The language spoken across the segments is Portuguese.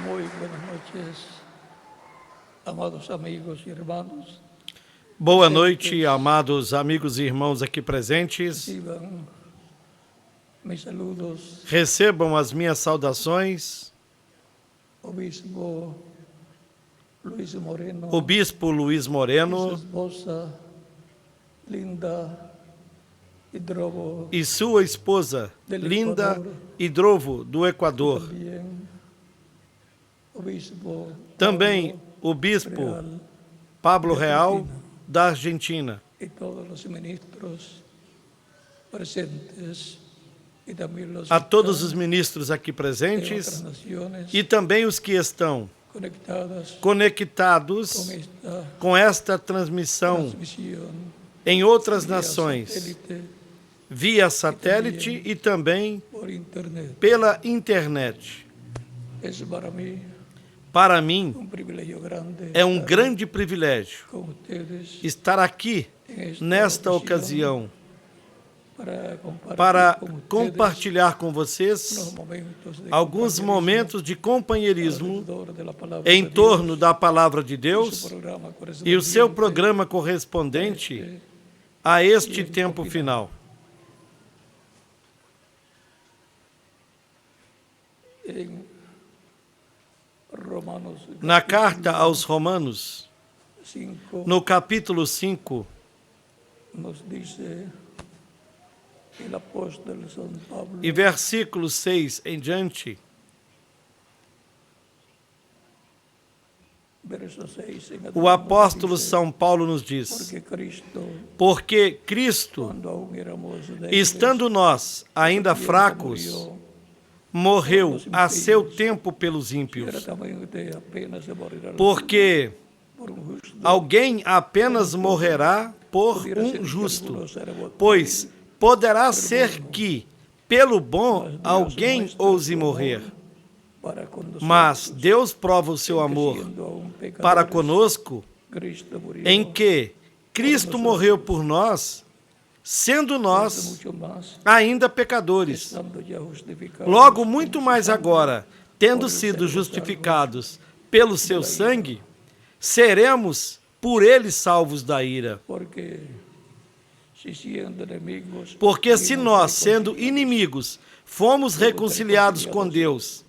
Muy buenas noches, amados amigos e irmãos. Boa noite, amados amigos e irmãos aqui presentes. Reciban mis saludos, Recebam as minhas saudações, Obispo Luis Moreno, o Bispo Luiz e Moreno sua esposa Linda Hidrobo, e sua esposa, Linda Hidrovo, do Equador. Também o Bispo Pablo Real, da Argentina. e todos os ministros presentes e também os A todos os ministros aqui presentes e também os que estão conectados com esta transmissão em outras nações, via satélite e também pela internet. Para mim, é um grande privilégio estar aqui nesta ocasião para compartilhar com vocês alguns momentos de companheirismo em torno da Palavra de Deus e o seu programa correspondente a este tempo final. Na carta aos Romanos, no capítulo 5, e versículo 6 em diante, o apóstolo São Paulo nos diz: porque Cristo, estando nós ainda fracos, morreu a seu tempo pelos ímpios. Porque alguém apenas morrerá por um justo, pois poderá ser que, pelo bom, alguém ouse morrer. Mas Deus prova o seu amor para conosco em que Cristo morreu por nós, sendo nós ainda pecadores. Logo, muito mais agora, tendo sido justificados pelo seu sangue, seremos por ele salvos da ira. Porque se nós, sendo inimigos, fomos reconciliados com Deus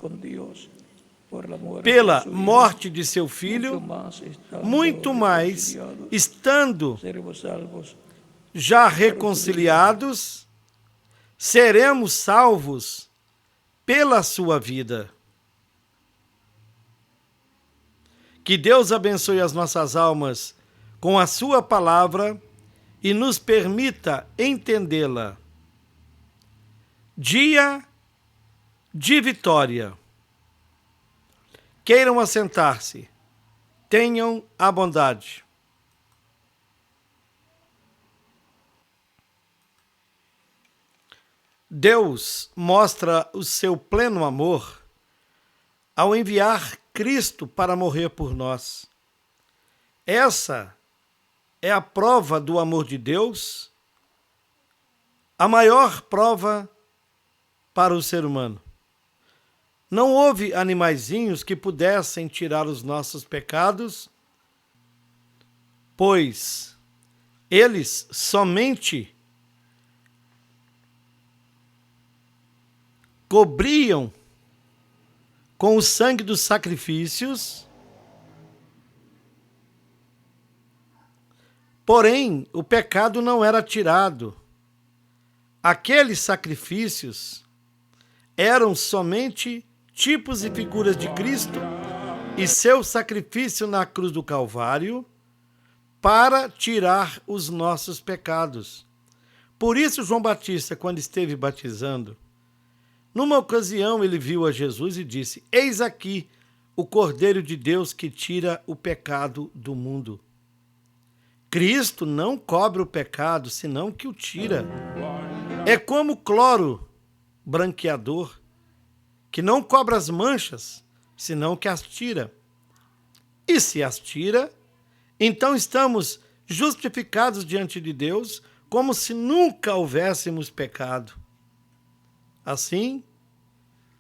pela morte de seu Filho, muito mais, estando já reconciliados, seremos salvos pela sua vida. Que Deus abençoe as nossas almas com a sua palavra e nos permita entendê-la. Dia de vitória. Queiram assentar-se. Tenham a bondade. Deus mostra o seu pleno amor ao enviar Cristo para morrer por nós. Essa é a prova do amor de Deus, a maior prova para o ser humano. Não houve animaizinhos que pudessem tirar os nossos pecados, pois eles somente cobriam com o sangue dos sacrifícios, porém o pecado não era tirado. Aqueles sacrifícios eram somente tipos e figuras de Cristo e seu sacrifício na cruz do Calvário para tirar os nossos pecados. Por isso João Batista, quando esteve batizando, numa ocasião ele viu a Jesus e disse: eis aqui o Cordeiro de Deus que tira o pecado do mundo. Cristo não cobre o pecado, senão que o tira. É como cloro branqueador, que não cobre as manchas, senão que as tira. E se as tira, então estamos justificados diante de Deus, como se nunca houvéssemos pecado. Assim,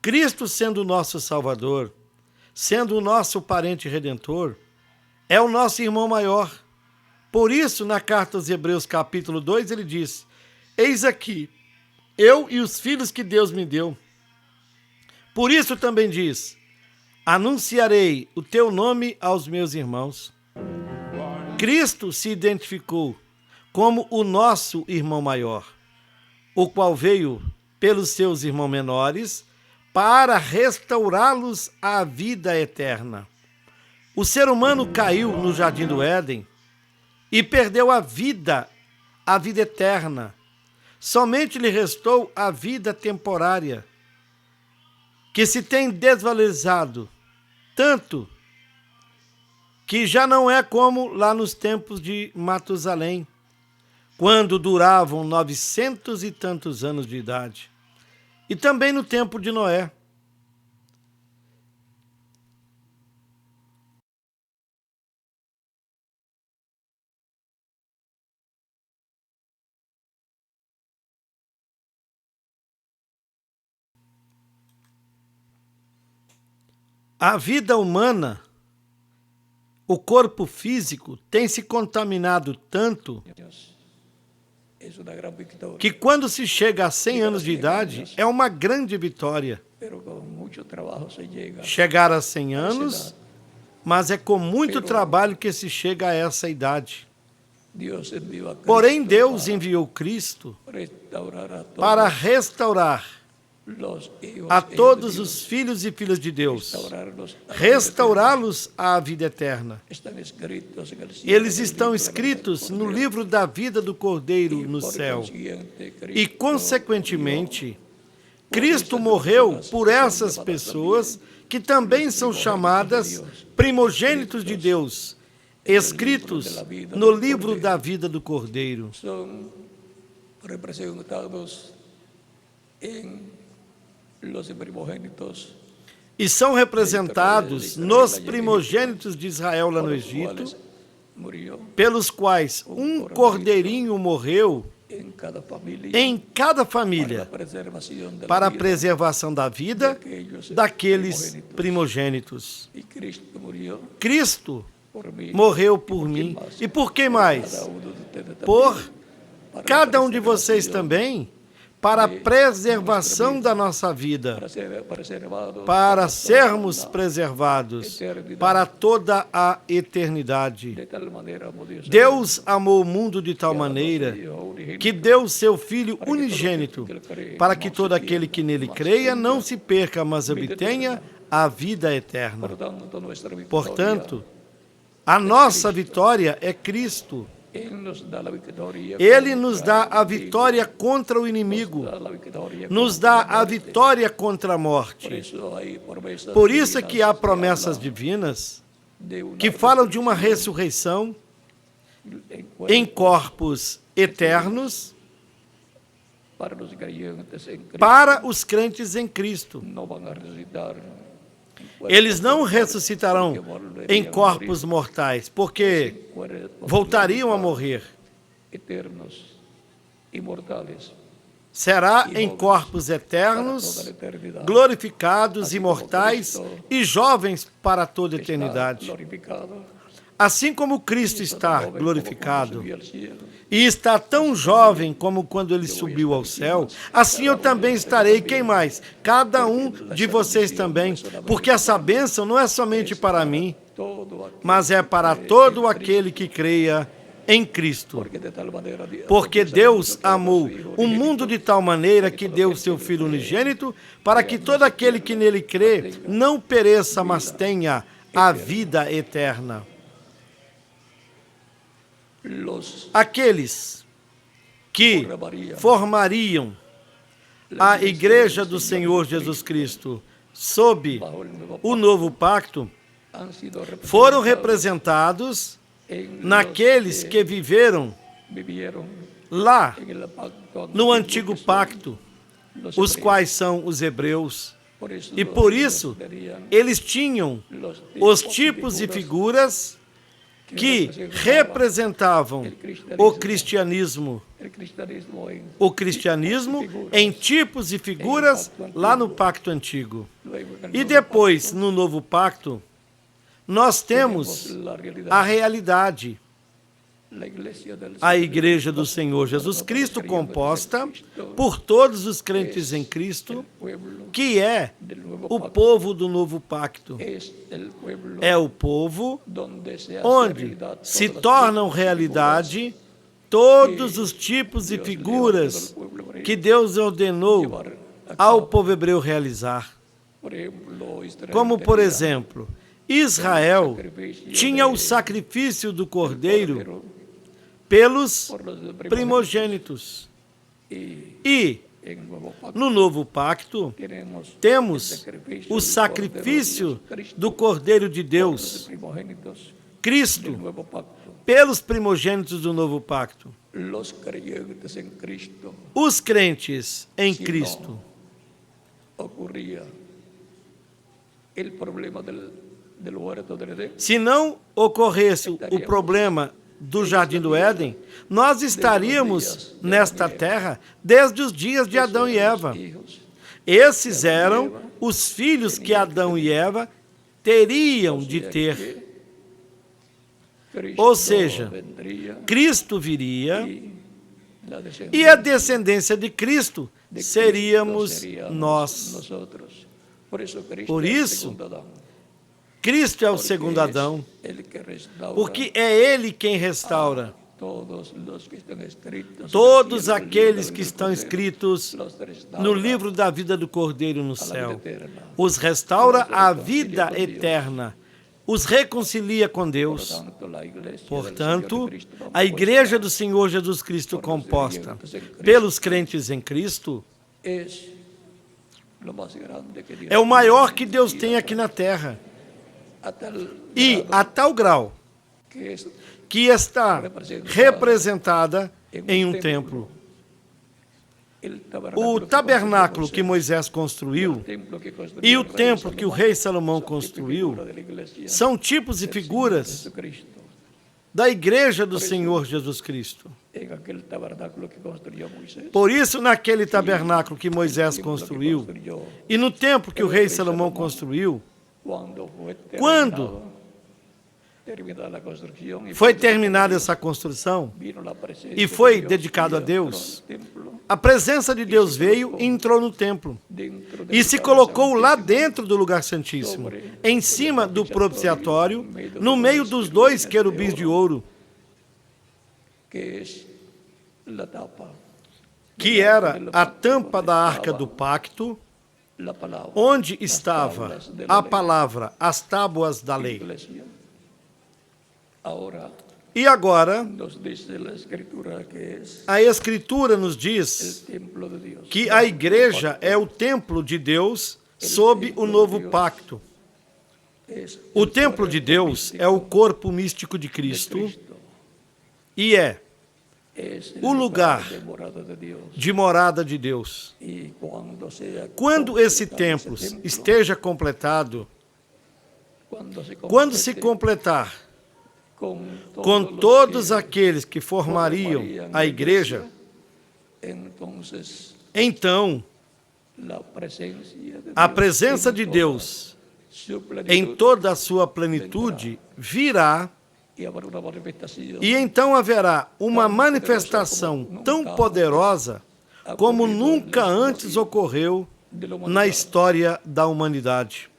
Cristo sendo nosso Salvador, sendo o nosso parente redentor, é o nosso irmão maior. Por isso, na carta aos Hebreus, capítulo 2, ele diz: eis aqui, eu e os filhos que Deus me deu. Por isso também diz: anunciarei o teu nome aos meus irmãos. Cristo se identificou como o nosso irmão maior, o qual veio pelos seus irmãos menores para restaurá-los à vida eterna. O ser humano caiu no jardim do Éden e perdeu a vida eterna. Somente lhe restou a vida temporária, que se tem desvalorizado tanto que já não é como lá nos tempos de Matusalém, quando duravam 900 e tantos anos de idade, e também no tempo de Noé. A vida humana, o corpo físico, tem se contaminado tanto que quando se chega a 100 anos de idade é uma grande vitória. Chegar a 100 anos, mas é com muito trabalho que se chega a essa idade. Porém, Deus enviou Cristo para restaurar a todos os filhos e filhas de Deus, restaurá-los à vida eterna. Eles estão escritos no livro da vida do Cordeiro no céu. E, consequentemente, Cristo morreu por essas pessoas que também são chamadas primogênitos de Deus, escritos no livro da vida do Cordeiro. São representados los primogênitos. E são representados nos primogênitos de Israel lá no Egito, pelos quais um cordeirinho morreu em cada família para a preservação da vida daqueles primogênitos. Cristo morreu por mim. E por quem mais? Por cada um de vocês também, para a preservação da nossa vida, para sermos preservados para toda a eternidade. Deus amou o mundo de tal maneira que deu o seu Filho unigênito, para que todo aquele que nele creia não se perca, mas obtenha a vida eterna. Portanto, a nossa vitória é Cristo. Ele nos dá a vitória contra o inimigo, nos dá a vitória contra a morte. Por isso é que há promessas divinas que falam de uma ressurreição em corpos eternos para os crentes em Cristo. Eles não ressuscitarão em corpos mortais, porque voltariam a morrer. Será em corpos eternos, glorificados, imortais e jovens para toda a eternidade. Assim como Cristo está glorificado e está tão jovem como quando ele subiu ao céu, assim eu também estarei. Quem mais? Cada um de vocês também, porque essa bênção não é somente para mim, mas é para todo aquele que creia em Cristo. Porque Deus amou o mundo de tal maneira que deu o seu Filho unigênito, para que todo aquele que nele crê não pereça, mas tenha a vida eterna. Aqueles que formariam a Igreja do Senhor Jesus Cristo sob o novo pacto foram representados naqueles que viveram lá no antigo pacto, os quais são os hebreus. E por isso eles tinham os tipos e figuras que representavam o cristianismo em tipos e figuras lá no Pacto Antigo. E depois, no Novo Pacto, nós temos a realidade, a Igreja do Senhor Jesus Cristo, composta por todos os crentes em Cristo, que é o povo do Novo Pacto. É o povo onde se tornam realidade todos os tipos e figuras que Deus ordenou ao povo hebreu realizar. Como, por exemplo, Israel tinha o sacrifício do cordeiro pelos primogênitos. E no Novo Pacto temos o sacrifício do Cordeiro de Deus, Cristo, pelos primogênitos do Novo Pacto. Os crentes em Cristo. Se não ocorresse o problema do Jardim do Éden, nós estaríamos nesta terra desde os dias de Adão e Eva. Esses eram os filhos que Adão e Eva teriam de ter. Ou seja, Cristo viria e a descendência de Cristo seríamos nós. Por isso, Cristo é o segundo Adão, porque é Ele quem restaura todos aqueles que estão escritos no livro da vida do Cordeiro no céu. Os restaura à vida eterna, os reconcilia com Deus. Portanto, a Igreja do Senhor Jesus Cristo, composta pelos crentes em Cristo, é o maior que Deus tem aqui na terra. E a tal grau que está representada em um templo. O tabernáculo que Moisés construiu e o templo que o rei Salomão construiu são tipos e figuras da Igreja do Senhor Jesus Cristo. Por isso, naquele tabernáculo que Moisés construiu e no templo que o rei Salomão construiu, quando foi terminada essa construção e foi dedicado a Deus, a presença de Deus veio e entrou no templo e se colocou lá dentro do lugar santíssimo, em cima do propiciatório, no meio dos dois querubins de ouro, que era a tampa da arca do pacto, onde estava a palavra, as tábuas da lei. E agora, a Escritura nos diz que a igreja é o templo de Deus sob o novo pacto. O templo de Deus é o corpo místico de Cristo e é o lugar de morada de Deus. Quando esse templo esteja completado, quando se completar com todos aqueles que formariam a igreja, então a presença de Deus em toda a sua plenitude virá. E então haverá uma manifestação tão poderosa como nunca antes ocorreu na história da humanidade.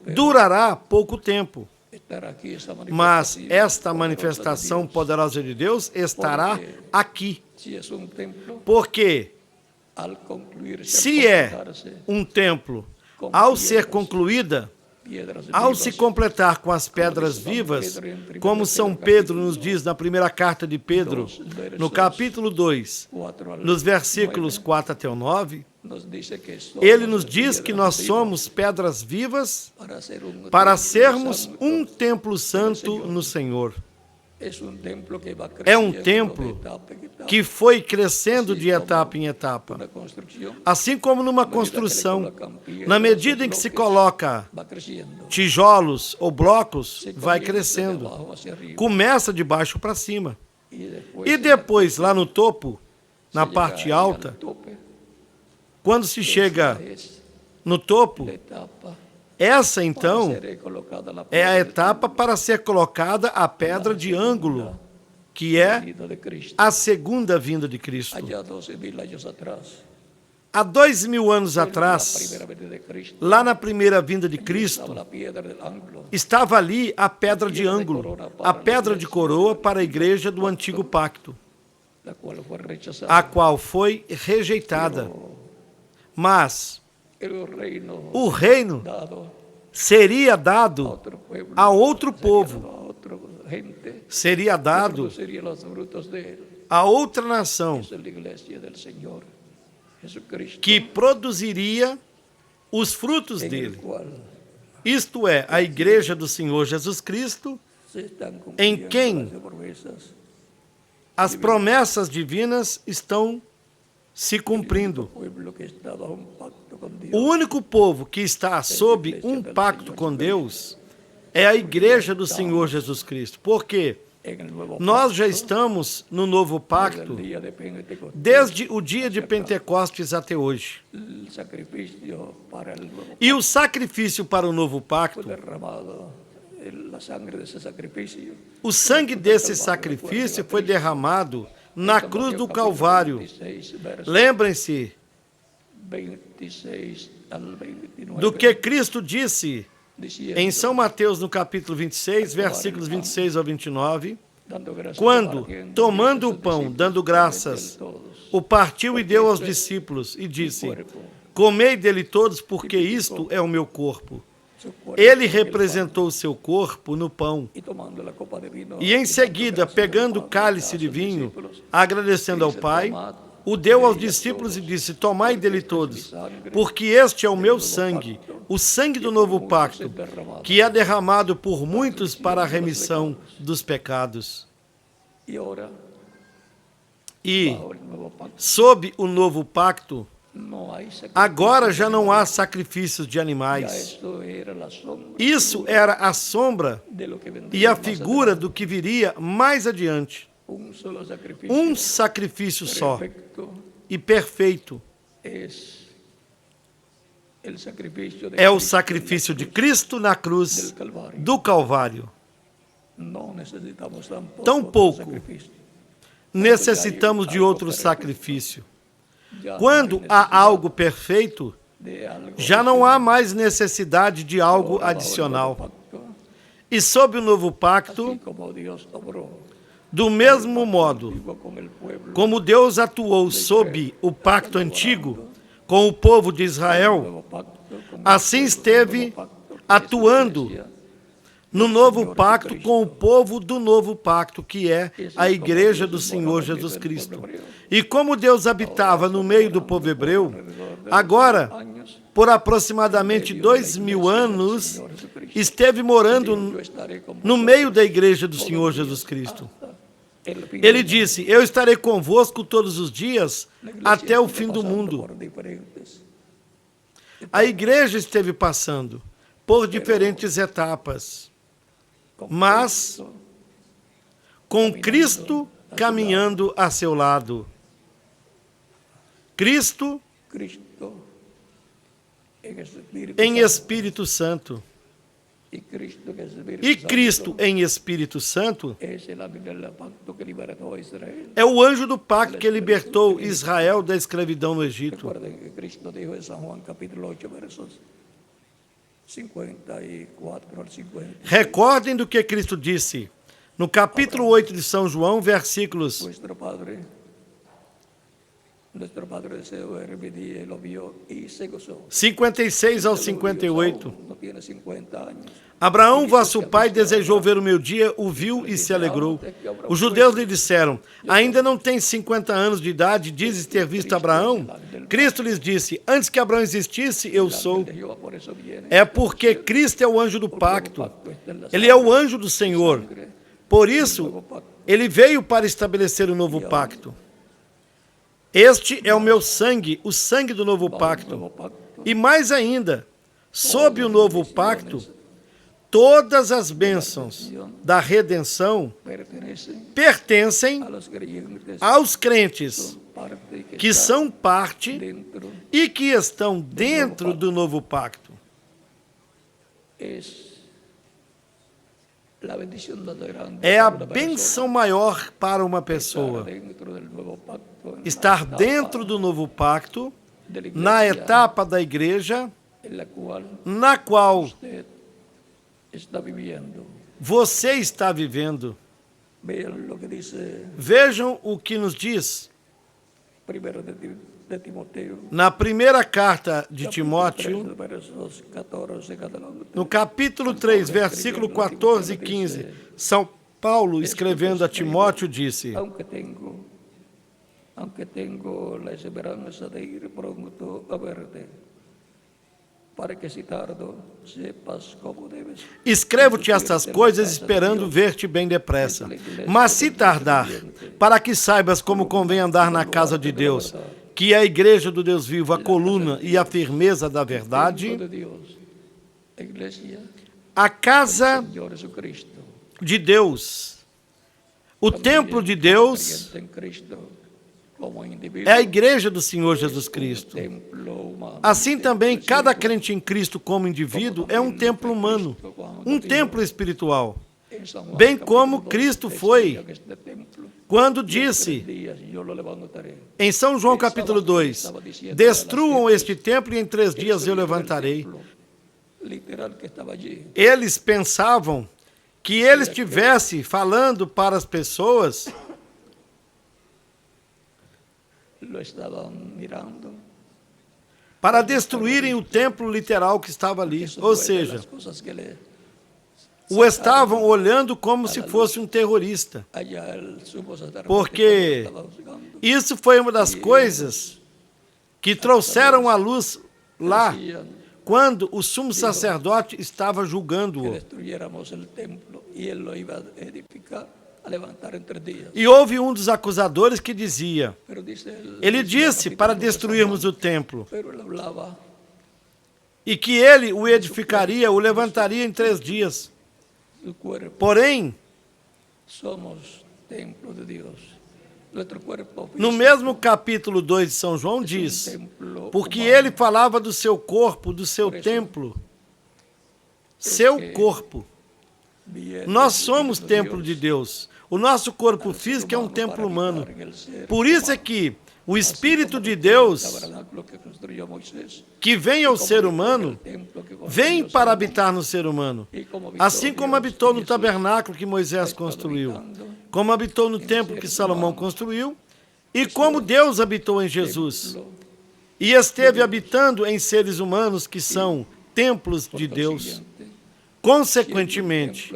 Durará pouco tempo, mas esta manifestação poderosa de Deus estará aqui. Porque se é um templo, ao ser concluída, ao se completar com as pedras vivas, como São Pedro nos diz na primeira carta de Pedro, no capítulo 2, nos versículos 4 até o 9, ele nos diz que nós somos pedras vivas para sermos um templo santo no Senhor. É um templo que foi crescendo de etapa em etapa. Assim como numa construção, na medida em que se coloca tijolos ou blocos, vai crescendo. Começa de baixo para cima. E depois, lá no topo, na parte alta, quando se chega no topo, essa então é a etapa para ser colocada a pedra de ângulo, que é a segunda vinda de Cristo. Há 2000 anos atrás, lá na primeira vinda de Cristo, estava ali a pedra de ângulo, a pedra de coroa para a igreja do antigo pacto, a qual foi rejeitada. Mas o reino seria dado a outro povo, seria dado a outra nação, que produziria os frutos dele. Isto é, a igreja do Senhor Jesus Cristo, em quem as promessas divinas estão se cumprindo. O único povo que está sob um pacto com Deus é a igreja do Senhor Jesus Cristo. Por quê? Nós já estamos no novo pacto desde o dia de Pentecostes até hoje. E o sacrifício para o novo pacto, o sangue desse sacrifício foi derramado na cruz do Calvário. Lembrem-se do que Cristo disse em São Mateus, no capítulo 26, versículos 26 ao 29, quando, tomando o pão, dando graças, o partiu e deu aos discípulos, e disse: comei dele todos, porque isto é o meu corpo. Ele representou o seu corpo no pão. E em seguida, pegando o cálice de vinho, agradecendo ao Pai, o deu aos discípulos e disse: tomai dele todos, porque este é o meu sangue, o sangue do novo pacto, que é derramado por muitos para a remissão dos pecados. E, sob o novo pacto, agora já não há sacrifícios de animais. Isso era a sombra e a figura do que viria mais adiante. Um sacrifício só e perfeito é o sacrifício de Cristo na cruz do Calvário. Tampouco necessitamos de outro sacrifício. Quando há algo perfeito, já não há mais necessidade de algo adicional. E sob o novo pacto, do mesmo modo como Deus atuou sob o pacto antigo com o povo de Israel, assim esteve atuando no novo pacto com o povo do novo pacto, que é a igreja do Senhor Jesus Cristo. E como Deus habitava no meio do povo hebreu, agora, por aproximadamente 2000 anos, esteve morando no meio da igreja do Senhor Jesus Cristo. Ele disse: eu estarei convosco todos os dias até o fim do mundo. A igreja esteve passando por diferentes etapas, mas com Cristo caminhando a seu lado. Cristo em Espírito Santo. E Cristo em Espírito Santo é o anjo do pacto que libertou Israel da escravidão no Egito. Recordem do que Cristo disse no capítulo 8 de São João, versículos 56 ao 58. Abraão, vosso pai, desejou ver o meu dia, o viu e se alegrou. Os judeus lhe disseram: ainda não tens 50 anos de idade, dizes ter visto Abraão? Cristo lhes disse: antes que Abraão existisse, eu sou. É porque Cristo é o anjo do pacto. Ele é o anjo do Senhor. Por isso, ele veio para estabelecer o novo pacto. Este é o meu sangue, o sangue do novo pacto. E mais ainda, sob o novo pacto, todas as bênçãos da redenção pertencem aos crentes que são parte e que estão dentro do novo pacto. É a bênção maior para uma pessoa estar dentro do novo pacto, na etapa da igreja na qual você está vivendo. Vejam o que nos diz na primeira carta de Timóteo, no capítulo 3, versículo 14 e 15. São Paulo, escrevendo a Timóteo, disse: aunque tengo la esperanza de ir pronto a verte, para que se tardo sepas como debes. Escrevo-te estas coisas esperando ver-te bem depressa. Mas se tardar, para que saibas como convém andar na casa de Deus, que é a igreja do Deus vivo, a coluna e a firmeza da verdade, a casa de Deus, o templo de Deus, é a igreja do Senhor Jesus Cristo. Assim também, cada crente em Cristo como indivíduo é um templo humano, um templo espiritual, bem como Cristo foi quando disse em São João capítulo 2, destruam este templo e em 3 dias eu levantarei. Eles pensavam que ele estivesse falando para as pessoas para destruírem o templo literal que estava ali. Ou seja, o estavam olhando como se fosse um terrorista. Porque isso foi uma das coisas que trouxeram à luz lá, quando o sumo sacerdote estava julgando-o. E houve um dos acusadores que dizia, ele disse para destruirmos o templo, e que ele o edificaria, o levantaria em 3 dias. Porém, no mesmo capítulo 2 de São João diz, porque ele falava do seu corpo, do seu templo, seu corpo. Nós somos templo de Deus. O nosso corpo físico é um templo humano. Por isso é que o Espírito de Deus, que vem ao ser humano, vem para habitar no ser humano. Assim como habitou no tabernáculo que Moisés construiu, como habitou no templo que Salomão construiu, e como Deus habitou em Jesus. E esteve habitando em seres humanos que são templos de Deus. Consequentemente,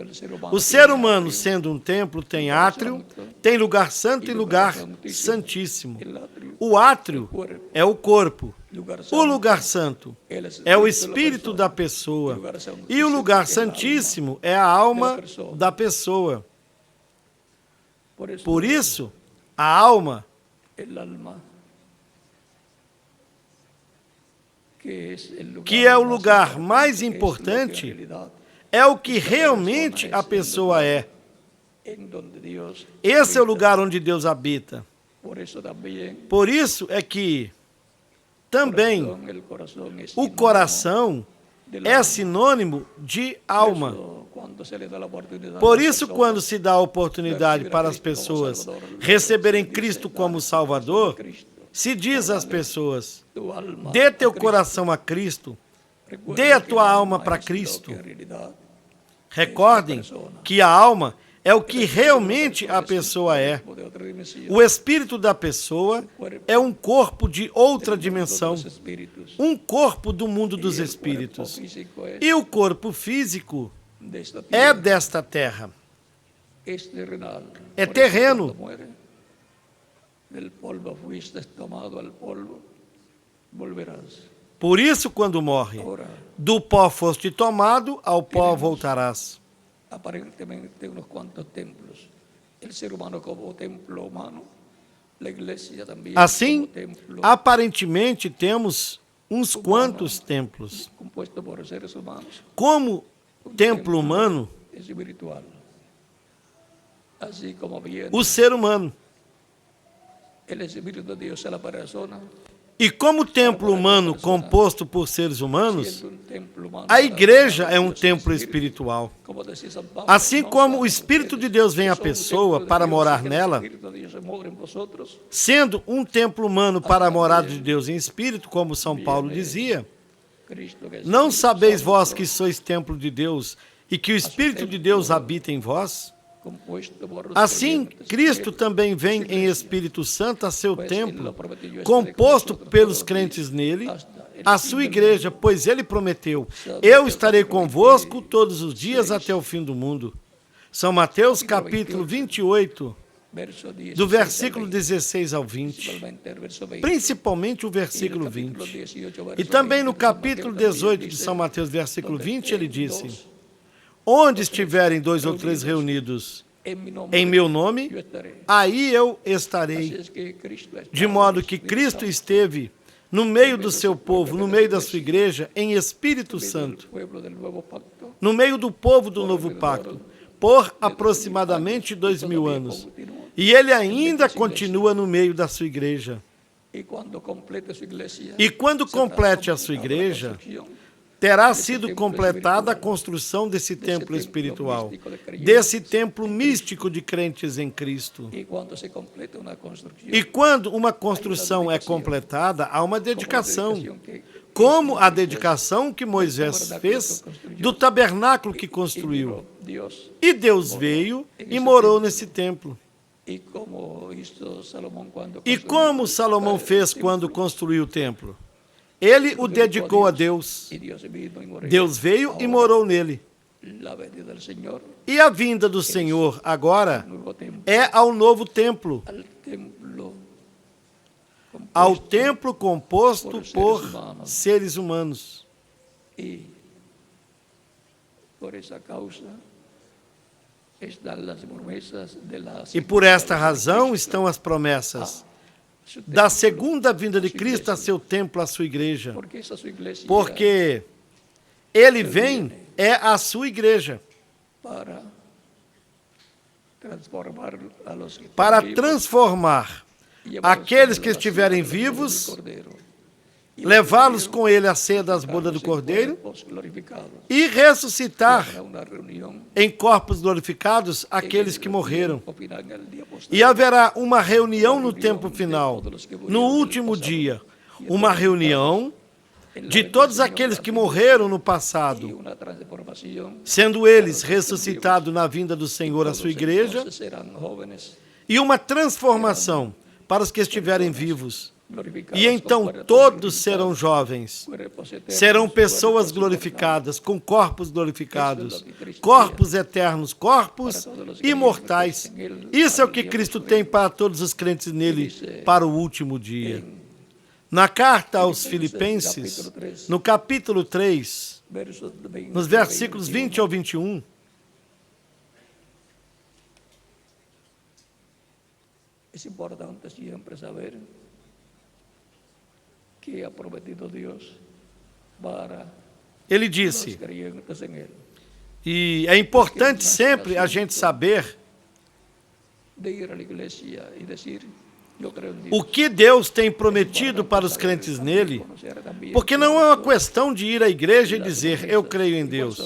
o ser humano, sendo um templo, tem átrio, tem lugar santo e lugar santíssimo. O átrio é o corpo. O lugar santo é o espírito da pessoa. E o lugar santíssimo é a alma da pessoa. Por isso, a alma, que é o lugar mais importante, é o que realmente a pessoa é. Esse é o lugar onde Deus habita. Por isso é que também o coração é sinônimo de alma. Por isso, quando se dá a oportunidade para as pessoas receberem Cristo como Salvador, se diz às pessoas, dê teu coração a Cristo, dê a tua alma para Cristo. Recordem que a alma é o que realmente a pessoa é. O espírito da pessoa é um corpo de outra dimensão, um corpo do mundo dos espíritos. E o corpo físico é desta terra. É terreno. Por isso, quando morre, do pó foste tomado, ao pó voltarás. aparentemente unos cuantos templos. El ser humano como templo humano, la iglesia también Assim, como templo aparentemente temos uns quantos templos. compuesto por seres humanos, Como templo humano, espiritual. Así como viene o ser humano. el Espíritu de Dios a la persona, E como templo humano composto por seres humanos, siendo un templo humano, a igreja é um Dios templo Espíritu. espiritual. Como decía San Pablo, Assim no como o sean Espírito de ustedes Deus vem que à son un pessoa templo de para Dios, morar y que el nela, Espíritu de Dios se mora en vosotros, sendo um templo humano para a morada de Deus em espírito, como São Paulo dizia, Cristo que es não Espíritu sabeis Santo, vós que sois templo de Deus e que o Espírito de Deus habita em vós? compuesto por los Assim, creyentes, Cristo que também vem em Espírito Santo a seu templo, composto pelos crentes nele, a sua igreja, pois ele prometeu: eu estarei convosco todos os dias até o fim do mundo. São Mateus capítulo 28, verso 16 do versículo al 20, 16 ao 20, principalmente el verso 20. principalmente o Y en el versículo capítulo 20. 18, E verso também 20 no de San capítulo Mateo también 18 de dice, São Mateus, versículo donde 20, ele estén disse: dos onde estiverem dois ou três reunidos en mi nombre, em meu nome, yo estaré. aí eu Así estarei. es que Cristo está De modo en que Espíritu Cristo Santo, esteve no meio do seu povo, no meio da sua igreja, em Espírito en medio Santo, del pueblo del nuevo pacto, no meio do povo do novo pacto, por aproximadamente 2000 anos. E ele ainda continua no meio da sua igreja. y cuando complete su iglesia, E quando se complete a sua transformará la igreja, construcción terá sido completada a construção desse templo espiritual, desse templo místico de crentes em Cristo. y cuando se complete una construcción, E quando uma construção é completada, há uma dedicação, como a dedicação que Moisés fez do tabernáculo que construiu. Dios, E Deus veio e morou nesse templo. y como hizo Salomón cuando E construyó como Salomão fez quando construiu o templo? Ele o dedicou a Deus. y Dios vino y moró. Deus veio e morou nele. La venida del Señor, E a vinda do Senhor agora nuevo templo, é ao novo templo, al templo ao templo composto por seres humanos. y por esa causa están las promesas de la E por esta razão estão as promessas da segunda vinda de Cristo a seu templo, a sua igreja. porque esa su iglesia Porque ele vem é a sua igreja para transformar a los que para están vivos, transformar llevarlos aqueles con que la estiverem cena de la boda del vivos, Cordero, y levá-los los com ele à ceia das bodas do Cordeiro cuerpos glorificados. e ressuscitar Habrá una reunión em corpos glorificados aqueles que morreram. al final, en el día posterior, E haverá uma reunião no tempo final, no último dia, uma reunião en la de venida todos del Señor, aqueles que morreram no y passado, una transformación. sendo eles ressuscitados na vinda do Senhor à sua igreja, Entonces serán jóvenes e uma transformação para os que estiverem vivos. glorificados, E con então cuerpos todos serão jovens, cuerpos eternos, serão pessoas cuerpos glorificadas, com corpos glorificados, corpos eternos, corpos imortais. Isso é o que Cristo tem para todos os crentes nele, para o último dia. Na carta aos Filipenses, no capítulo 3, versos 20, nos versículos 20 ao 21, es importante siempre saber que ha prometido Dios para ele los disse, creyentes en Él, e é importante sempre a gente saber de ir a la iglesia y decir, yo creo en Dios. o que Deus tem prometido para os crentes nele, porque não é uma questão de ir à igreja e dizer, eu creio em Deus.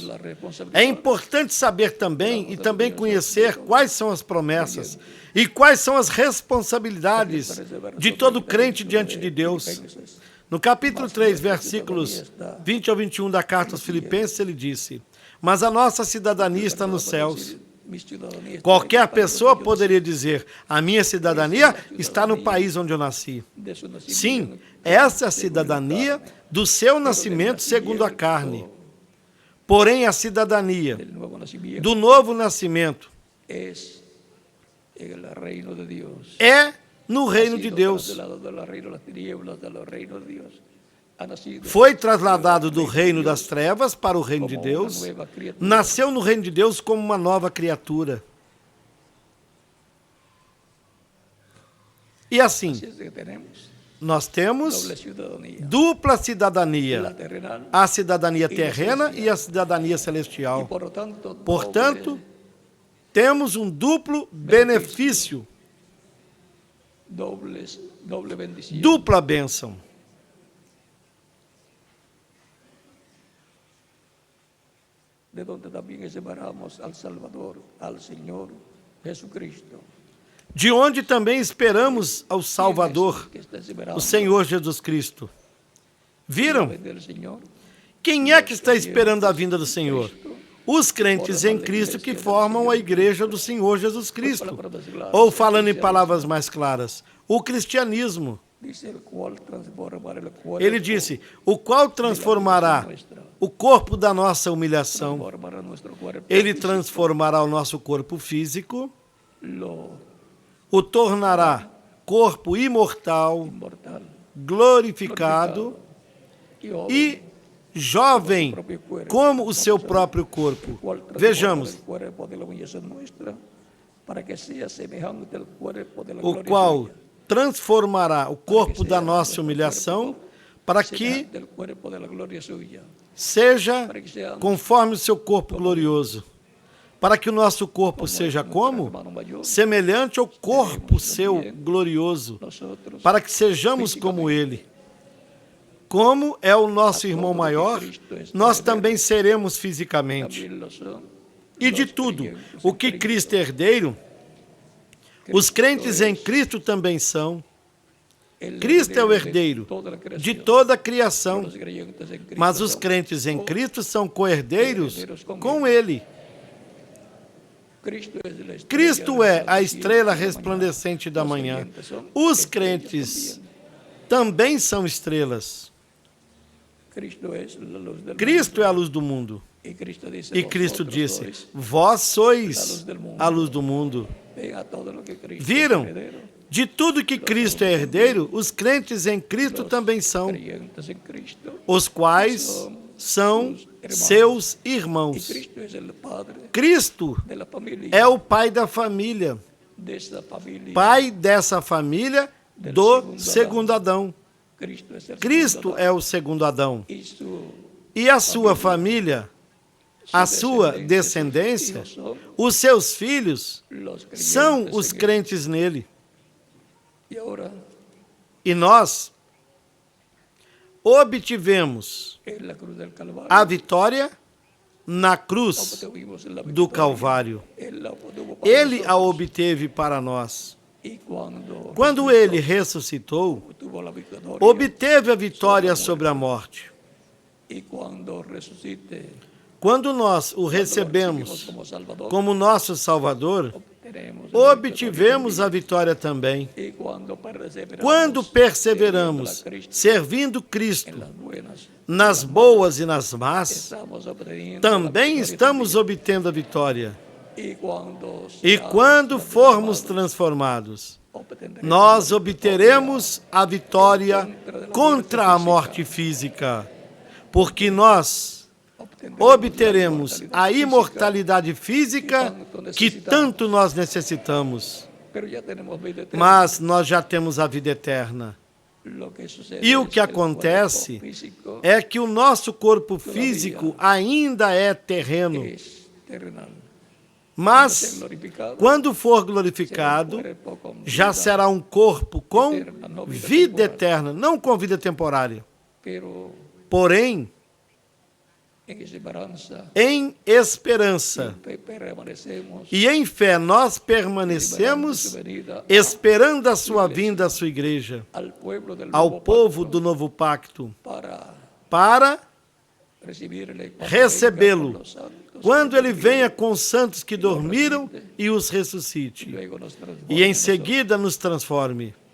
É importante saber também e também conhecer quais são as promessas e quais são as responsabilidades de todo crente diante de Deus. No capítulo 3, versículos 20 ao 21 da carta aos Filipenses, ele disse, mas a nossa cidadania está nos céus. Qualquer pessoa poderia dizer, a minha cidadania está no país onde eu nasci. Sim, essa é a cidadania do seu nascimento segundo a carne. Porém, a cidadania do novo nascimento é no reino de Deus. ha nacido foi trasladado do reino das trevas para o reino de como una Deus, nueva criatura. nasceu no reino de Deus como uma nova criatura. E assim, Así es que tenemos nós temos doble ciudadanía, dupla cidadania, la terrenal a cidadania terrena e a cidadania y celestial. por lo tanto, Portanto, temos um duplo benefício, doble bendición. dupla bênção. De donde también esperamos al Salvador, al Señor Jesucristo. De onde também esperamos ao Salvador, Que está esperando o Senhor Jesus Cristo. la Viram? venida del Señor. Quem é que está esperando a vinda do Senhor? Os crentes em Cristo que formam a igreja do Senhor Jesus Cristo. Ou falando em palavras mais claras, o cristianismo. Dice el cual transformará el cuerpo, Ele disse, o qual transformará o corpo da nossa humilhação. transformará nuestro cuerpo Ele físico, transformará o nosso corpo físico, lo o tornará corpo imortal, inmortal, glorificado y joven, e jovem como o seu próprio corpo. cual transformará Vejamos, el cuerpo de la humillación nuestra, para que sea semejante al cuerpo de la o gloria qual suya, transformará o corpo da nossa humilhação para que semejante al cuerpo de la gloria suya, seja para que seamos conforme o seu corpo glorioso. Para que o nosso corpo seja como? Semelhante ao corpo seu glorioso. nosotros, Para que sejamos como ele. Como é o nosso irmão maior, nós também seremos fisicamente. también lo son E de los tudo, creyentes o en que Cristo. Cristo é herdeiro, os crentes em Cristo também são. El Cristo é o heredero herdeiro toda la creación. de toda a criação, Los creyentes en Cristo mas os son crentes em Cristo são co-herdeiros com ele. Cristo es la estrella Cristo é a estrela resplandeciente resplandecente da manhã. Os crentes também são estrelas. Cristo es la luz del Cristo é mundo. a luz do mundo. Y Cristo dice, E Cristo vosotros disse: sois Vós sois a luz do mundo. ven a todo lo que Cristo Viram? es heredero. De tudo que Cristo é herdeiro, os crentes em Cristo também são, Creyentes en Cristo. os quais são seus Y irmãos. Cristo es el Padre Cristo de la familia, é o pai da família, de esa familia. pai dessa família do segundo Adão. Cristo es el Cristo segundo é o segundo Adão. y su E a sua família, a sua descendência, os seus filhos, los creyentes são os en él. crentes nele. Y ahora E nós obtivemos en la cruz del Calvario a vitória na cruz obtuvimos la do victoria. Calvário. Él la obtuvo para Ele a nosotros. obteve para nós. Y Quando ele ressuscitou, obtuvo la victoria. obteve a vitória sobre a morte. Y cuando resucite, Quando nós o cuando lo recebemos recibimos como Salvador, como nosso Salvador, obtenemos la obtivemos a vitória também. victoria. Y cuando Quando perseveramos sirviendo a Cristo servindo en Cristo las buenas, nas boas e nas más, estamos obteniendo também la victoria estamos también. obtendo a vitória. Y cuando E seamos quando formos transformados, transformados, obtendremos nós la obteremos a vitória contra a morte física, porque nós obteremos a imortalidade física que tanto nós necessitamos, Pero ya tenemos vida eterna. mas nós já temos a vida eterna. Lo que sucede E o es que el acontece cuerpo físico é que o nosso corpo físico ainda é terreno, es terrenal. mas Glorificado, quando for será un glorificado, cuerpo con já vida, será um corpo com eterna, não vida vida temporal. eterna, não com vida temporária. Pero Porém, en esperanza em esperança permanecemos e em fé nós esperando permanecemos su venida esperando a sua vinda à sua igreja, al pueblo del ao nuevo povo pacto do novo pacto, para para recibirle cuando recebê-lo, venga con los santos quando que ele durmieron, venha com os santos que dormiram e os ressuscite, luego nos transforme e em en seguida nos transforme. nosotros.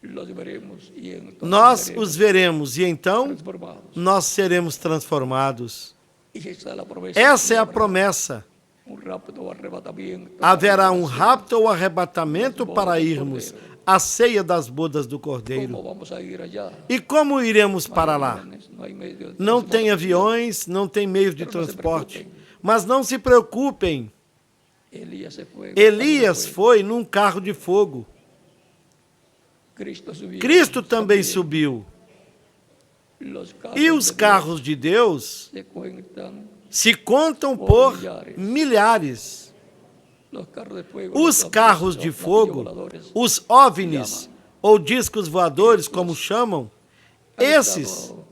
Los veremos y entonces Nós seremos os veremos e então transformados. nós seremos transformados. Y esa es la promesa Essa é a que habrá promessa. un rápido arrebatamiento Haverá para um ser rapto ou arrebatamento para irmos a ceia das bodas do Cordeiro. ¿Cómo vamos a ir allá? E como iremos No hay para lá? aviones, no hay medio de Não tem transporte. aviões, não tem meios de Pero não se transporte. preocupem. Mas não se preocupem, Elias se fue. Elias foi num carro de fogo. Cristo subió. Cristo também También. subiu. Los carros E os de carros de Deus Dios se cuentan. se contam por milhares. Los carros de fuego, Os los carros platillos de fogo, voladores, os OVNIs, ou discos voadores, como chamam, han esses estado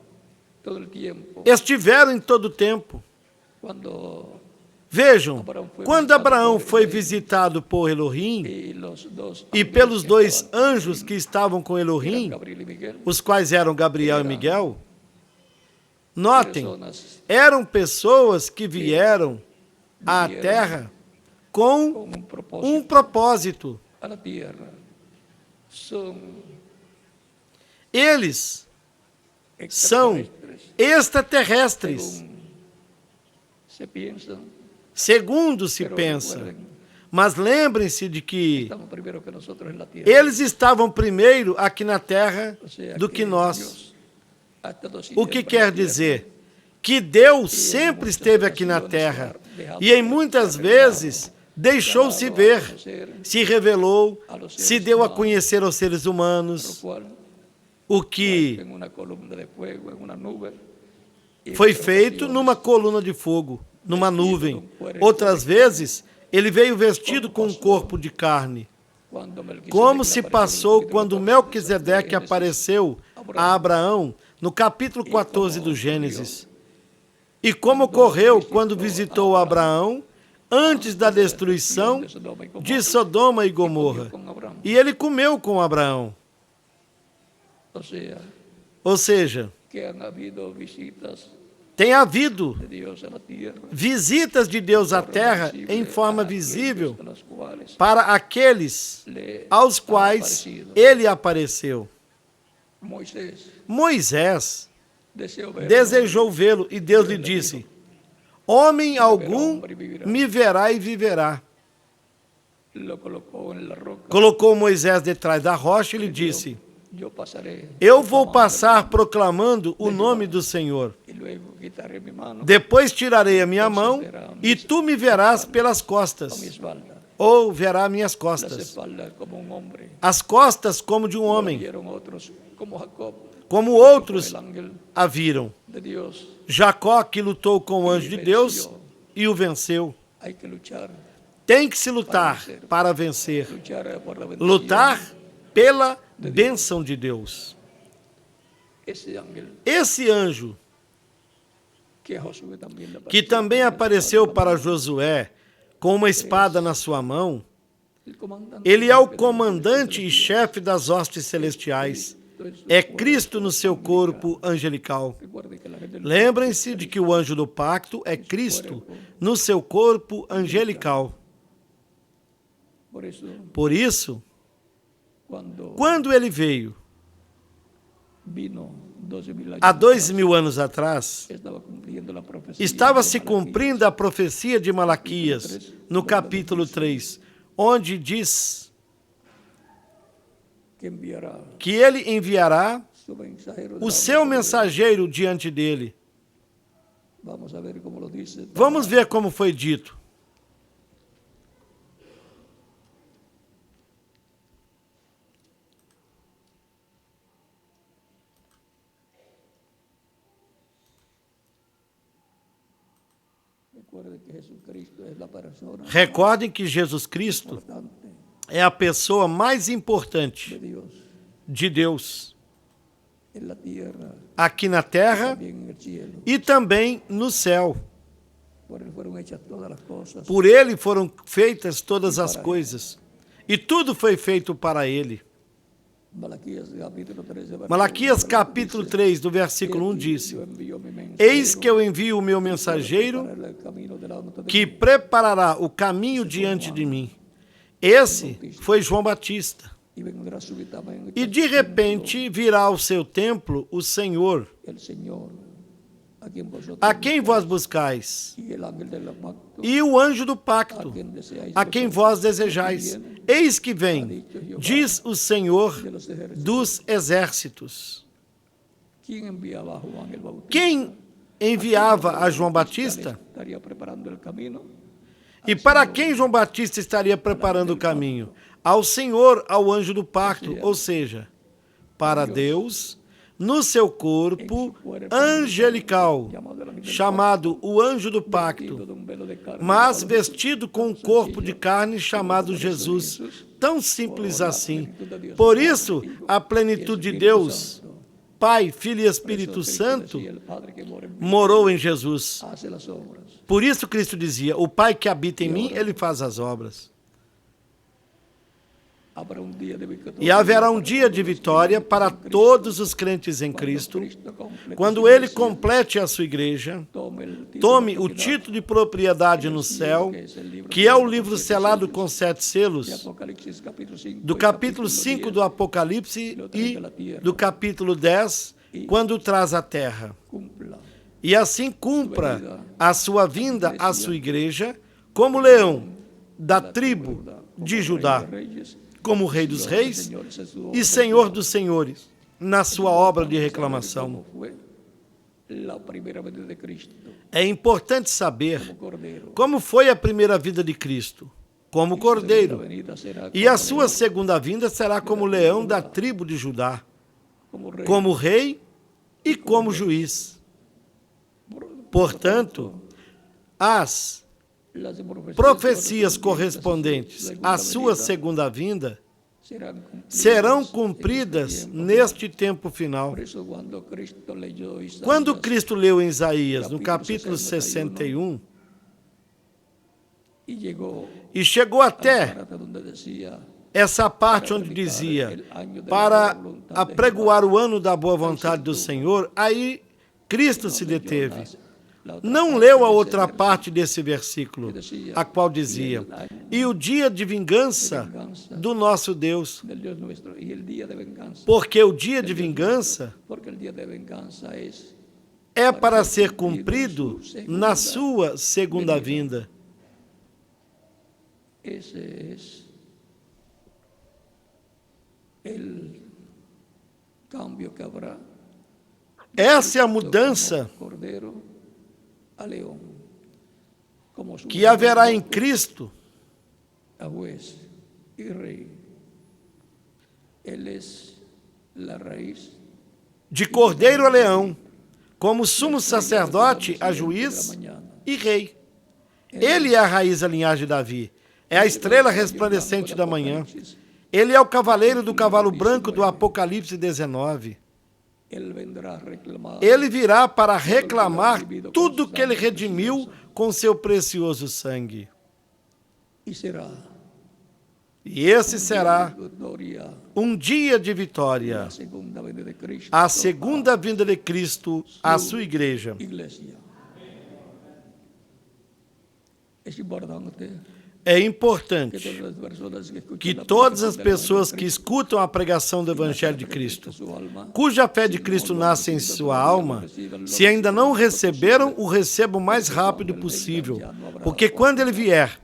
todo el tiempo. estiveram em todo o tempo. Cuando Vejam, quando Abraão foi visitado por Elohim y los dos e ángeles pelos que dois estaban anjos que estavam com eran Elohim, Gabriel y Miguel, os quais eram Gabriel e Miguel, notem, personas eram pessoas que vieram à terra com con un propósito um propósito. a la tierra. Son Eles são extraterrestres, extraterrestres, según se piensan, segundo se pero pensa. recuerden, Mas lembrem-se de que estamos primero que nosotros en la tierra. eles estavam primeiro aqui na terra O sea do que nós. Dios ha estado O que siempre en quer la tierra. dizer? Que Deus sempre esteve aqui na terra e em muitas vezes deixou-se ver, se revelou, se deu a conhecer aos seres Por lo humanos, cual, o que en una columna de fuego, en una nube, y en foi otras feito ocasiones, numa coluna de fogo, numa nuvem. Outras vezes, ele veio vestido com um corpo de carne. cuando Melquisedec Como le se apareció passou en el quando capítulo Melquisedeque 14 de apareceu a Abraão no capítulo 14 do Gênesis. E como ocorreu quando visitou Abraão antes da destruição de Sodoma e Gomorra. con Abraham. E ele comeu com Abraão. O sea, Ou seja, que han habido visitas tem havido de Dios a la tierra visitas de Deus à terra em forma visível para aqueles aos quais ele apareceu. Moisés desejou vê-lo e Deus lhe disse: homem algum me verá e viverá. Colocou Moisés detrás da rocha e lhe disse: eu vou passar proclamando o nome do Senhor. Depois tirarei a minha mão e tu me verás pelas costas, ou verá minhas costas. As costas como de um homem, como outros a viram. Jacó, que lutou com o anjo de Deus e o venceu. Tem que se lutar para vencer. Lutar pela bênção de Deus. Esse anjo, que também apareceu para Josué com uma espada na sua mão, ele é o comandante e chefe das hostes celestiais. É Cristo no seu corpo angelical. Lembrem-se de que o anjo do pacto é Cristo no seu corpo angelical. Por isso, quando ele veio, há 2000 anos atrás, estava se cumprindo a profecia de Malaquias, no capítulo 3, onde diz que ele enviará o seu mensageiro diante dele. Vamos ver como foi dito. Recordem que Jesus Cristo é a pessoa mais importante de Deus aqui na terra e também no céu. Por ele foram feitas todas as coisas e tudo foi feito para ele. Malaquias capítulo 3, do versículo 1 diz: eis que eu envio o meu mensageiro que preparará o caminho diante de mim. Esse foi João Batista. E de repente virá ao seu templo o Senhor, a quien vosotros a quem vós buscais, y el ángel del pacto, e o anjo do a pacto, quien deseáis a quem vós desejais. Eis que vem, diz o Senhor de los ejércitos. dos exércitos. ¿Quién enviaba a Juan el Bautista? Quem enviava a João Batista? Estaría preparando el camino. E para quem João Batista estaria preparando o caminho? Ao Senhor, ao anjo do pacto, ou seja, para Deus, no seu corpo angelical, chamado o anjo do pacto, De un velo de carne, mas vestido com um corpo de carne chamado Jesus. Tão simples assim. Por isso, a plenitude de Deus, Pai, Filho e Espírito Santo, y el Padre que mora en mí morou em Jesus. hace las obras. Por isso Cristo dizia, o Pai que habita em mim, Ele faz as obras. Habrá un día de victoria. E haverá um dia de vitória para todos os crentes em Cristo, quando Ele complete a sua igreja, tome o título de propriedade no céu, que é o livro selado com 7 selos, Apocalipsis capítulo 5, do capítulo 5 do Apocalipse e do capítulo 10, quando traz a terra. cumpla. E assim cumpra a sua vinda à sua igreja, como leão da tribo de Judá, como Rei dos Reis e Senhor dos Senhores, na sua obra de reclamação. La primera venida de Cristo É importante saber como Cordeiro. como foi a primeira vida de Cristo, como La cordeiro, venida será e a sua segunda vinda será como leão da tribo de Judá, como rey. como rei e como juiz. Portanto, as Las profecias correspondentes à sua segunda vinda serán serão cumpridas neste tempo final. Por eso cuando Cristo leyó Isaías, Quando Cristo leu em Isaías, no capítulo 61, y llegó e chegou até parte donde decía essa parte onde dizia, para apregoar o ano da boa vontade do Senhor, aí Cristo se deteve. Não leu a outra parte desse versículo, a qual dizia, e o dia de vingança do nosso Deus, del Dios nuestro y el día de venganza, porque o dia de vingança porque el día de venganza es é para ser cumprido na sua segunda vinda. ese es el cambio que habrá. Essa é a mudança Como Cordero a león, como su que haverá em Cristo, a juez y rey. Él es la raíz de cordeiro a leão, como sumo sacerdote a juiz e rei. Ele é a raiz da linhagem de Davi, é a estrela resplandecente da manhã. Ele é o cavaleiro do cavalo branco do Apocalipse 19. Él vendrá a reclamar Ele virá para reclamar tudo que ele redimiu com seu precioso sangue. y será E esse será victoria um dia de vitória, la segunda venida de Cristo, a segunda vinda de Cristo à sua igreja. iglesia. Es importante É que importante todas las personas que escuchan que la todas as predicación del pessoas que Evangelio de escutam a pregação do Evangelho de Cristo, Cristo, su alma, cuja fé de Cristo nasce em sua alma, se ainda não receberam, o recebam o mais rápido possível, porque quando ele vier,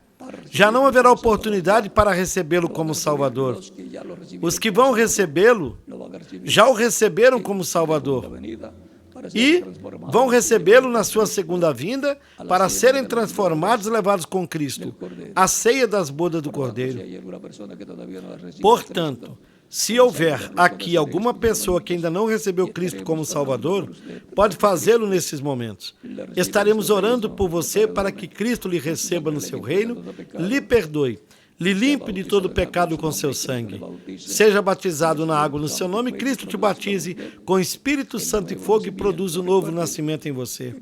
já não haverá oportunidade para recebê-lo como Salvador. los que ya lo recibieron Os que vão recebê-lo lo van a recibir já o receberam como la Salvador venida para ser e transformados vão recebê-lo na sua segunda vinda para serem transformados e levados com Cristo, a ceia das bodas do Si Cordeiro. hay alguna persona que todavía no ha recibido a Portanto, se houver aqui alguma pessoa que ainda não recebeu Cristo como Salvador, pode fazê-lo nesses momentos. Estaremos orando por você para que Cristo lhe receba no seu reino, lhe perdoe, lhe limpe de todo pecado com seu sangue. Seja batizado na água no seu nome, Cristo te batize com Espírito Santo e fogo e produza um novo nascimento em você.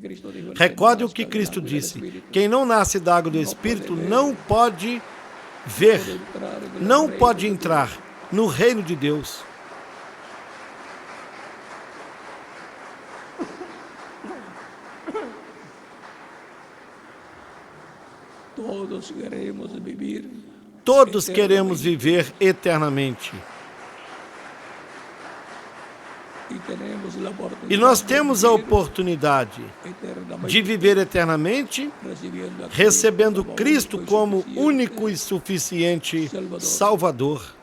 Recorde o que Cristo disse: quem não nasce da água do Espírito não pode ver, não pode entrar no reino de Deus. Todos queremos vivir Todos queremos viver eternamente. E nós temos a oportunidade de viver eternamente, recebendo Cristo como único e suficiente Salvador.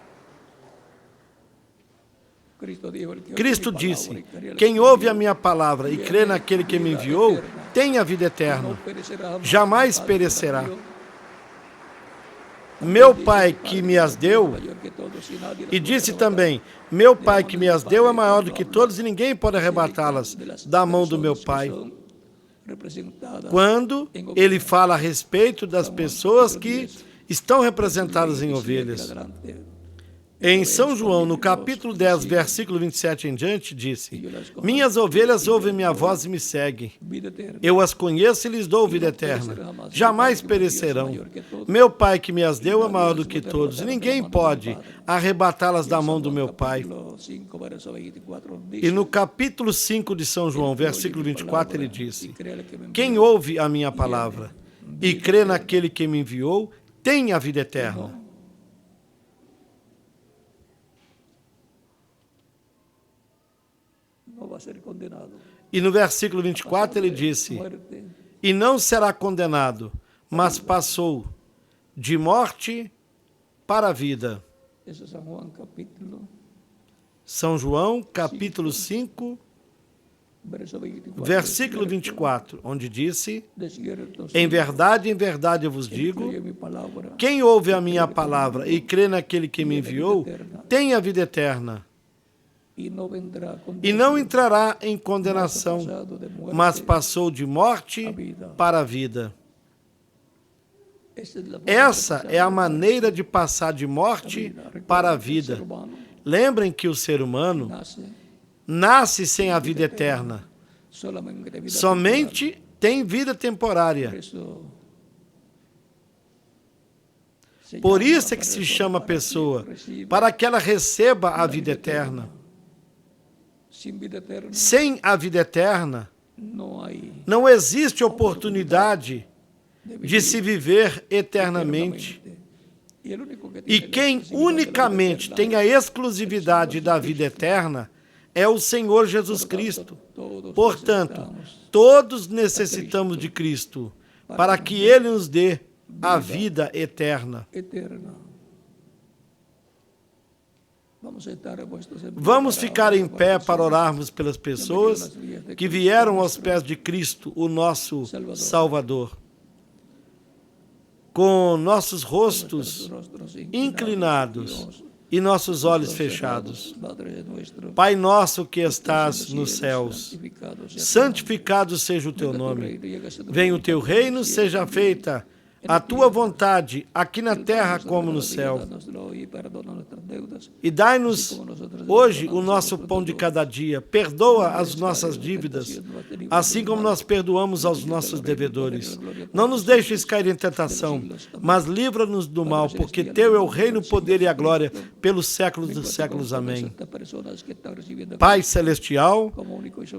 Cristo disse: quem ouve a minha palavra e crê naquele que me enviou, tem a vida eterna, jamais perecerá. Meu Pai que me as deu, e disse também, meu Pai que me as deu é maior do que todos e ninguém pode arrebatá-las da mão do meu Pai. Quando ele fala a respeito das pessoas que estão representadas em ovelhas. Em São João, no capítulo 10, versículo 27 em diante, disse: minhas ovelhas ouvem minha voz e me seguem. Eu as conheço e lhes dou vida eterna. Jamais perecerão. Meu Pai que me as deu é maior do que todos, e ninguém pode arrebatá-las da mão do meu Pai. E no capítulo 5 de São João, versículo 24, ele disse: quem ouve a minha palavra e crê naquele que me enviou, tem a vida eterna. E no versículo 24 ele disse: e não será condenado, mas passou de morte para a vida. São João, capítulo 5, versículo 24, onde disse: em verdade eu vos digo, quem ouve a minha palavra e crê naquele que me enviou, tem a vida eterna. E não entrará em condenação, mas passou de morte para a vida. Essa é a maneira de passar de morte para a vida. Lembrem que o ser humano nasce sem a vida eterna. Somente tem vida temporária. Por isso é que se chama a pessoa, para que ela receba a vida eterna. Sem a vida eterna, não existe oportunidade de se viver eternamente. E quem unicamente tem a exclusividade da vida eterna é o Senhor Jesus Cristo. Portanto, todos necessitamos de Cristo para que Ele nos dê a vida eterna. Vamos ficar em pé para orarmos pelas pessoas que vieram aos pés de Cristo, o nosso Salvador. Com nossos rostos inclinados e nossos olhos fechados. Pai nosso que estás nos céus, santificado seja o teu nome. Venha o teu reino, seja feita a tua vontade, aqui na terra como no céu. E dai-nos hoje o nosso pão de cada dia. Perdoa as nossas dívidas, assim como nós perdoamos aos nossos devedores. Não nos deixes cair em tentação, mas livra-nos do mal, porque teu é o reino, o poder e a glória, pelos séculos dos séculos. Amém. Pai celestial,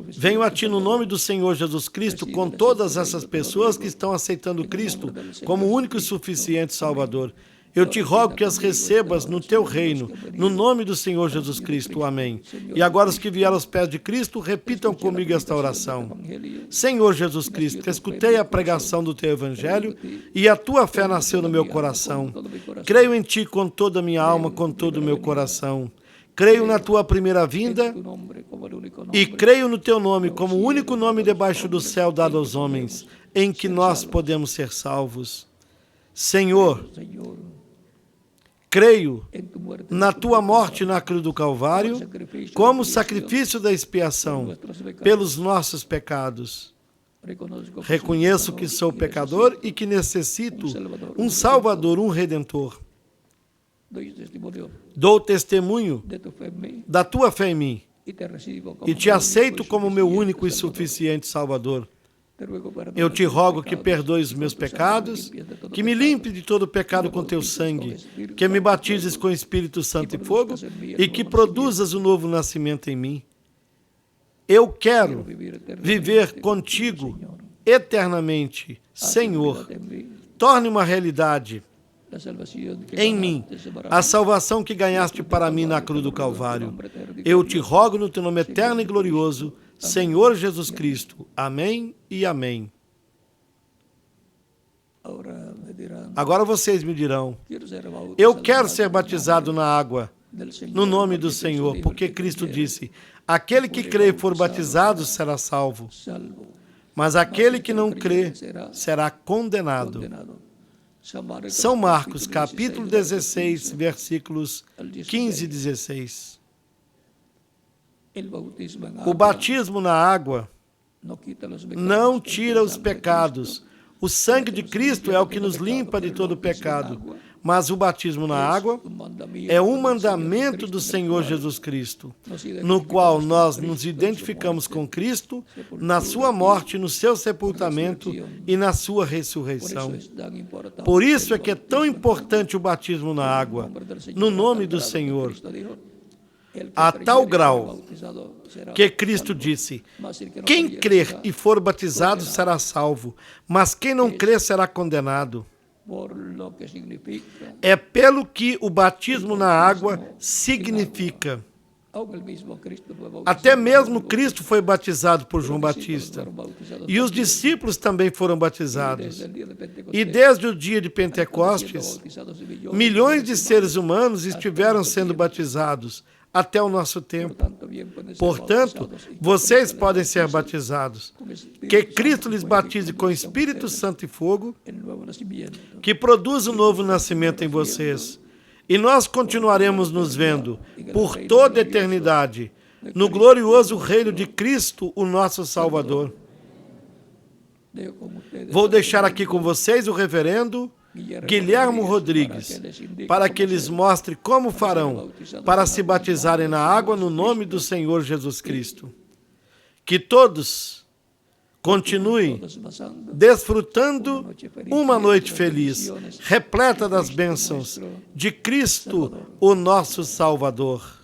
venho a ti no nome do Senhor Jesus Cristo, com todas essas pessoas que estão aceitando Cristo como único e suficiente Salvador. Eu te rogo que as recebas no teu reino, no nome do Senhor Jesus Cristo. Amém. E agora os que vieram aos pés de Cristo, repitam comigo esta oração. Senhor Jesus Cristo, escutei a pregação do teu evangelho e a tua fé nasceu no meu coração. Creio em ti com toda a minha alma, com todo o meu coração. Creio na tua primeira vinda e creio no teu nome como o único nome debaixo do céu dado aos homens, em que nós podemos ser salvos. Senhor, creio na tua morte na cruz do Calvário como sacrifício da expiação pelos nossos pecados. Reconheço que sou pecador e que necessito um Salvador, um Redentor. Dou testemunho da tua fé em mim e te aceito como meu único e suficiente Salvador. Eu te rogo que perdoes os meus pecados, que me limpe de todo pecado com teu sangue, que me batizes com Espírito Santo e fogo e que produzas o novo nascimento em mim. Eu quero viver contigo eternamente. Senhor, torne uma realidade em mim a salvação que ganhaste para mim na cruz do Calvário. Eu te rogo no teu nome eterno e glorioso, Senhor Jesus Cristo. Amém e amém. Agora vocês me dirão: eu quero ser batizado na água, no nome do Senhor, porque Cristo disse: aquele que crê e for batizado será salvo, mas aquele que não crê será condenado. São Marcos, capítulo 16, versículos 15 e 16. O batismo na água não tira os pecados. O sangue de Cristo é o que nos limpa de todo pecado. Mas o batismo na água é um mandamento do Senhor Jesus Cristo, no qual nós nos identificamos com Cristo na sua morte, no seu sepultamento e na sua ressurreição. Por isso é que é tão importante o batismo na água, no nome do Senhor, a tal grau que Cristo disse: quem crer e for batizado será salvo, mas quem não crer será condenado. É pelo que o batismo na água significa. Até mesmo Cristo foi batizado por João Batista. E os discípulos também foram batizados. E desde o dia de Pentecostes, milhões de seres humanos estiveram sendo batizados até o nosso tempo. Portanto, vocês podem ser batizados. Que Cristo lhes batize com Espírito Santo e fogo, que produz um novo nascimento em vocês. E nós continuaremos nos vendo por toda a eternidade, no glorioso reino de Cristo, o nosso Salvador. Vou deixar aqui com vocês o reverendo Guilhermo Rodrigues, para que lhes mostre como farão para se batizarem na água no nome do Senhor Jesus Cristo. Que todos continuem desfrutando uma noite feliz, repleta das bênçãos de Cristo, o nosso Salvador.